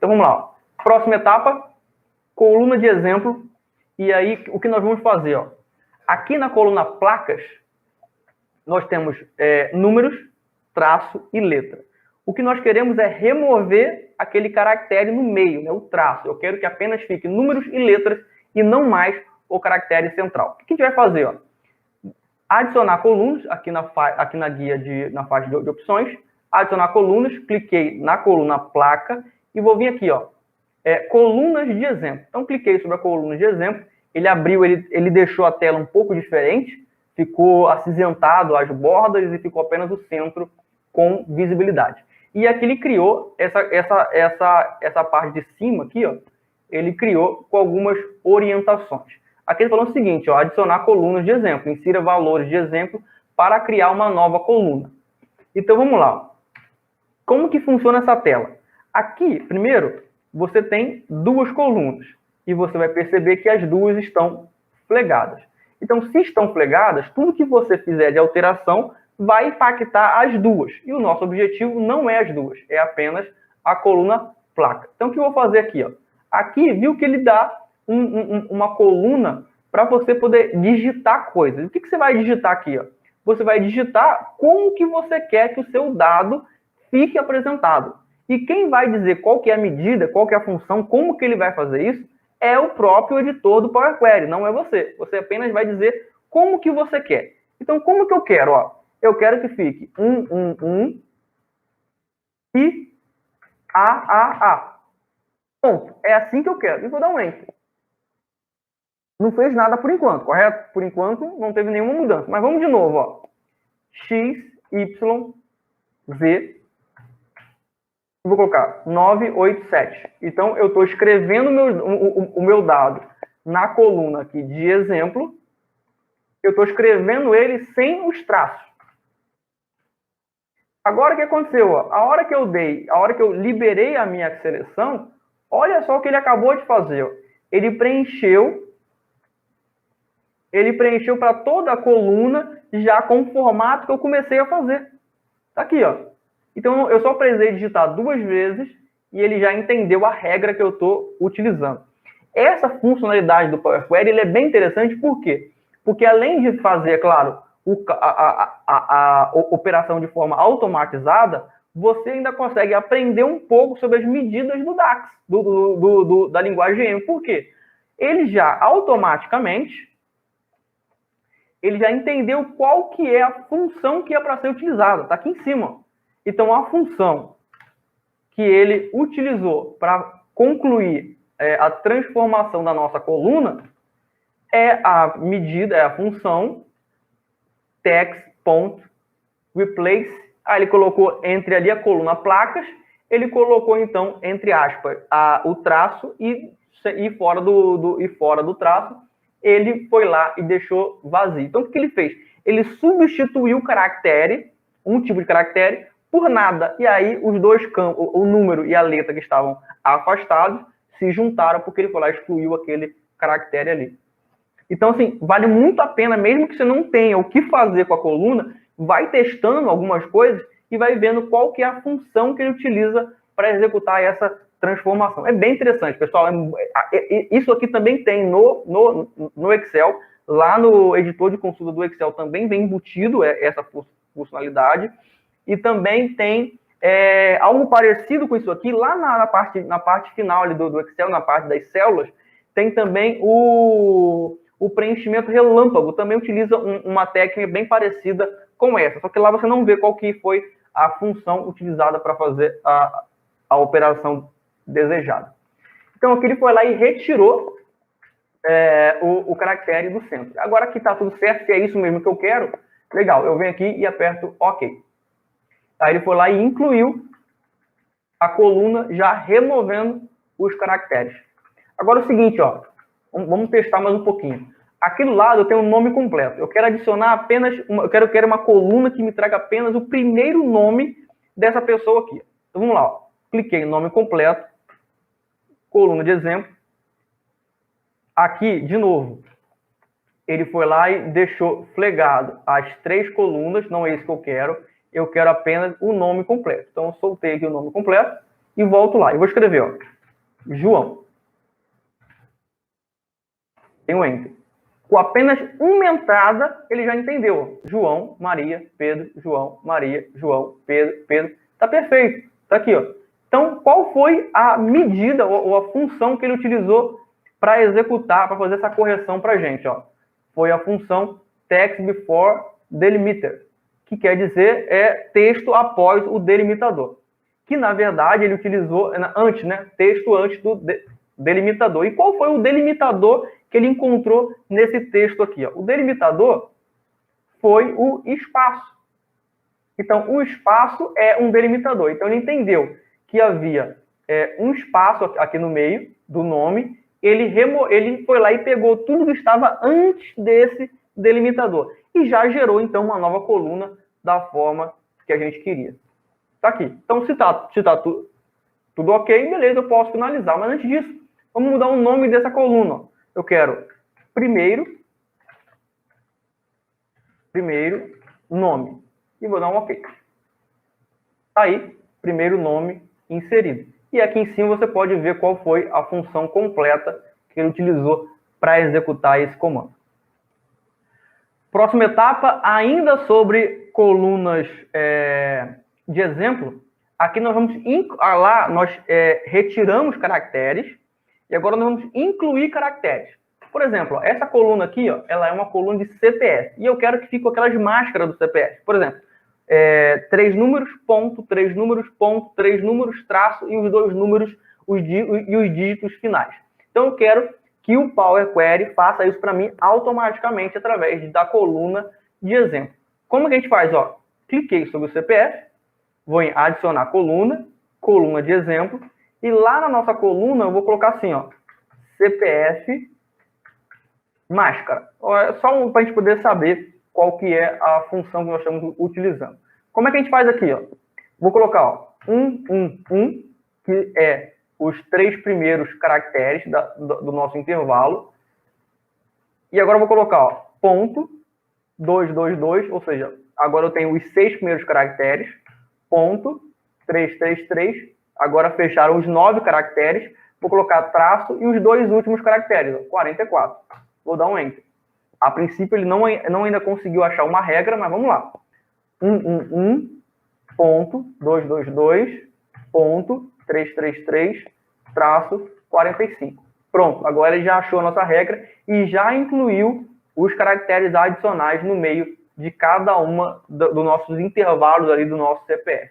Então, vamos lá. Ó. Próxima etapa, coluna de exemplo. E aí, o que nós vamos fazer? Ó? Aqui na coluna placas, nós temos números, traço e letra. O que nós queremos é remover aquele caractere no meio, né, o traço. Eu quero que apenas fique números e letras e não mais o caractere central. O que a gente vai fazer? Ó? Adicionar colunas, aqui na guia, na faixa de opções, adicionar colunas, cliquei na coluna placa e vou vir aqui, ó, colunas de exemplo. Então, cliquei sobre a coluna de exemplo, ele abriu, ele deixou a tela um pouco diferente, ficou acinzentado as bordas e ficou apenas o centro com visibilidade. E aqui ele criou essa parte de cima aqui, ó, ele criou com algumas orientações. Aqui ele falou o seguinte, ó, adicionar colunas de exemplo, insira valores de exemplo para criar uma nova coluna. Então vamos lá. Como que funciona essa tela? Aqui, primeiro, você tem duas colunas e você vai perceber que as duas estão flegadas. Então, se estão flegadas, tudo que você fizer de alteração vai impactar as duas. E o nosso objetivo não é as duas, é apenas a coluna placa. Então, o que eu vou fazer aqui? Ó? Aqui, viu que ele dá uma coluna para você poder digitar coisas. O que você vai digitar aqui? Ó? Você vai digitar como que você quer que o seu dado fique apresentado. E quem vai dizer qual que é a medida, qual que é a função, como que ele vai fazer isso, é o próprio editor do Power Query, não é você. Você apenas vai dizer como que você quer. Então, como que eu quero? Ó? Eu quero que fique 1 e A. Ponto. É assim que eu quero. E vou dar um Enter. Não fez nada por enquanto, correto? Por enquanto, não teve nenhuma mudança. Mas vamos de novo. Ó. X, Y, Z. Vou colocar 987. Então, eu estou escrevendo o meu dado na coluna aqui de exemplo. Eu estou escrevendo ele sem os traços. Agora, o que aconteceu? Ó? A hora que eu liberei a minha seleção, olha só o que ele acabou de fazer. Ó. Ele preencheu para toda a coluna já com o formato que eu comecei a fazer. Tá aqui, ó. Então, eu só precisei digitar 2 vezes e ele já entendeu a regra que eu estou utilizando. Essa funcionalidade do Power Query ele é bem interessante, por quê? Porque além de fazer, claro, a operação de forma automatizada, você ainda consegue aprender um pouco sobre as medidas do DAX, da linguagem EM. Por quê? Ele já automaticamente ele já entendeu qual que é a função que é para ser utilizada. Está aqui em cima. Então, a função que ele utilizou para concluir a transformação da nossa coluna é a medida, é a função text.replace. Aí ele colocou entre ali a coluna placas, ele colocou, então, entre aspas, o traço e fora do traço, ele foi lá e deixou vazio. Então, o que ele fez? Ele substituiu o caractere, um tipo de caractere, por nada. E aí, os dois campos, o número e a letra que estavam afastados, se juntaram porque ele foi lá e excluiu aquele caractere ali. Então, assim, vale muito a pena, mesmo que você não tenha o que fazer com a coluna, vai testando algumas coisas e vai vendo qual que é a função que ele utiliza para executar essa transformação. É bem interessante, pessoal. Isso aqui também tem no Excel. Lá no editor de consulta do Excel também vem embutido essa funcionalidade. E também tem algo parecido com isso aqui, lá na parte final ali do Excel, na parte das células, tem também o preenchimento relâmpago, também utiliza uma técnica bem parecida com essa, só que lá você não vê qual que foi a função utilizada para fazer a operação desejada. Então, aqui ele foi lá e retirou o caractere do centro. Agora que está tudo certo, que é isso mesmo que eu quero, legal, eu venho aqui e aperto OK. Aí ele foi lá e incluiu a coluna, já removendo os caracteres. Agora é o seguinte, ó, vamos testar mais um pouquinho. Aqui do lado eu tenho um nome completo. Eu quero adicionar apenas, eu quero uma coluna que me traga apenas o primeiro nome dessa pessoa aqui. Então vamos lá, ó. Cliquei em nome completo, coluna de exemplo. Aqui, de novo, ele foi lá e deixou flegado as 3 colunas, não é isso que eu quero. Eu quero apenas o nome completo. Então, eu soltei aqui o nome completo e volto lá. Eu vou escrever, ó, João. Tem um enter. Com apenas uma entrada, ele já entendeu. João, Maria, Pedro, João, Maria, João, Pedro, Pedro. Tá perfeito. Tá aqui, ó. Então, qual foi a medida ou a função que ele utilizou para executar, para fazer essa correção para a gente, ó? Foi a função text before delimiter, que quer dizer texto após o delimitador. Que, na verdade, ele utilizou antes, né? Texto antes do delimitador. E qual foi o delimitador que ele encontrou nesse texto aqui, ó? O delimitador foi o espaço. Então, o espaço é um delimitador. Então, ele entendeu que havia um espaço aqui no meio do nome. Ele foi lá e pegou tudo que estava antes desse delimitador. E já gerou, então, uma nova coluna da forma que a gente queria. Tá aqui. Então, se tá tudo ok, beleza, eu posso finalizar. Mas antes disso, vamos mudar o nome dessa coluna. Eu quero primeiro nome. E vou dar um ok. Tá aí, primeiro nome inserido. E aqui em cima você pode ver qual foi a função completa que ele utilizou para executar esse comando. Próxima etapa, ainda sobre colunas de exemplo. Aqui nós vamos retiramos caracteres e agora nós vamos incluir caracteres. Por exemplo, essa coluna aqui, ó, ela é uma coluna de CPF e eu quero que fique com aquelas máscaras do CPF. Por exemplo, 3 números, ponto, 3 números, ponto, 3 números, traço e os 2 números e os dígitos finais. Então eu quero que o Power Query faça isso para mim automaticamente através da coluna de exemplo. Como que a gente faz? Ó, cliquei sobre o CPF, vou em adicionar coluna de exemplo, e lá na nossa coluna eu vou colocar assim, ó, CPF máscara. Só para a gente poder saber qual que é a função que nós estamos utilizando. Como é que a gente faz aqui? Ó? Vou colocar ó, 1, que é os 3 primeiros caracteres do nosso intervalo. E agora eu vou colocar ó, ponto 222, ou seja, agora eu tenho os 6 primeiros caracteres, ponto 333, agora fecharam os 9 caracteres, vou colocar traço e os 2 últimos caracteres, ó, 44. Vou dar um enter. A princípio ele não ainda conseguiu achar uma regra, mas vamos lá. 111.222.333 traço 45. Pronto, agora ele já achou a nossa regra e já incluiu os caracteres adicionais no meio de cada uma dos nossos intervalos ali do nosso CPF.